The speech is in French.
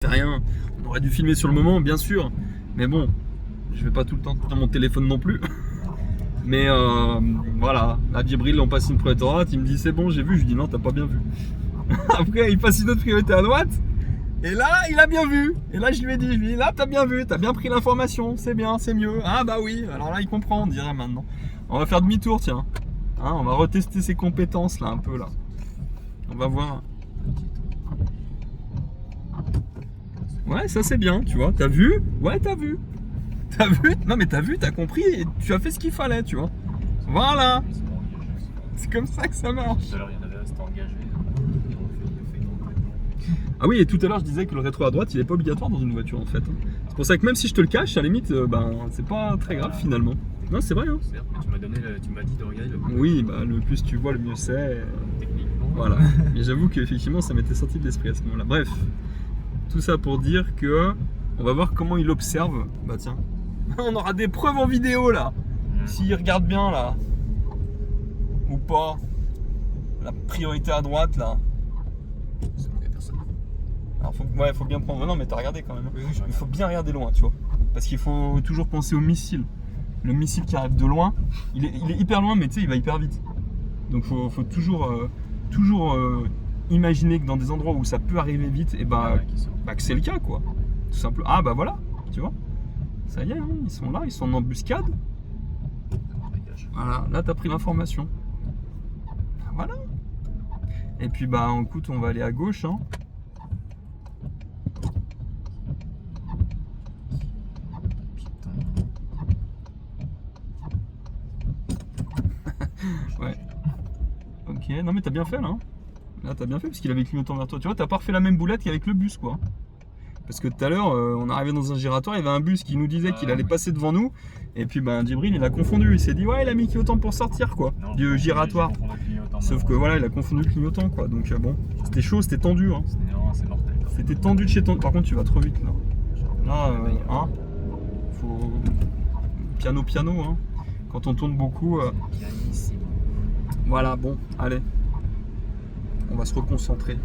C'est rien, on aurait dû filmer sur le moment, bien sûr. Mais bon, je vais pas tout le temps dans mon téléphone non plus. Mais voilà, à Djibril, on passe une priorité à droite, il me dit c'est bon, j'ai vu, je lui dis non, t'as pas bien vu. Après, il passe une autre priorité à droite, et là, il a bien vu. Et là, je lui ai dit, là, t'as bien vu, t'as bien pris l'information, c'est bien, c'est mieux. Ah bah oui, alors là, il comprend, on dirait maintenant. On va faire demi-tour, tiens. Hein, on va retester ses compétences, là, un peu, là. On va voir. Ouais, ça c'est bien, tu vois. T'as vu? Ouais, t'as vu. T'as vu? Non, mais t'as vu, t'as compris, et tu as fait ce qu'il fallait, tu vois. Voilà. C'est comme ça que ça marche. Tout à l'heure, il y en avait un, c'était engagé. Ah oui, et tout à l'heure, je disais que le rétro à droite, il est pas obligatoire dans une voiture, en fait. C'est pour ça que même si je te le cache, à la limite, ben, c'est pas très grave, finalement. Non, c'est vrai, hein. Certes, mais tu m'as dit de regarder le Oui, bah, le plus tu vois, le mieux c'est. techniquement. Voilà. Mais j'avoue qu'effectivement, ça m'était sorti de l'esprit à ce moment-là. Bref, tout ça pour dire que on va voir comment il observe. Bah tiens, on aura des preuves en vidéo là. S'il regarde bien là, ou pas. La priorité à droite là. C'est bon, il y a personne. Alors faut bien prendre. Non mais t'as regardé quand même. Oui, je Il regarde. faut bien regarder loin, tu vois. Parce qu'il faut toujours penser au missile. Le missile qui arrive de loin, il est hyper loin, mais tu sais, il va hyper vite. Donc faut toujours imaginer que dans des endroits où ça peut arriver vite, et bah, que c'est le cas quoi. Tout simplement. Ah bah voilà, tu vois. Ça y est, hein, ils sont là, ils sont en embuscade. Voilà, là t'as pris l'information. Voilà. Et puis bah écoute, on va aller à gauche. Hein. Ouais. Ok, non mais t'as bien fait là. Hein. Là t'as bien fait parce qu'il avait clignotant vers toi. Tu vois, t'as pas refait la même boulette qu'avec le bus quoi. Parce que tout à l'heure, on arrivait dans un giratoire, il y avait un bus qui nous disait qu'il allait passer devant nous. Et puis ben Djibril il a confondu, il s'est dit ouais il a mis clignotant pour sortir quoi. Non, Du giratoire. Sauf que voilà, il a confondu le clignotant quoi. Donc bon, c'était chaud, c'était tendu. Hein. C'est mortel. C'était tendu de chez tendu. Par contre tu vas trop vite là. Là, hein, faut piano hein. Quand on tourne beaucoup. Voilà, bon, allez. On va se reconcentrer.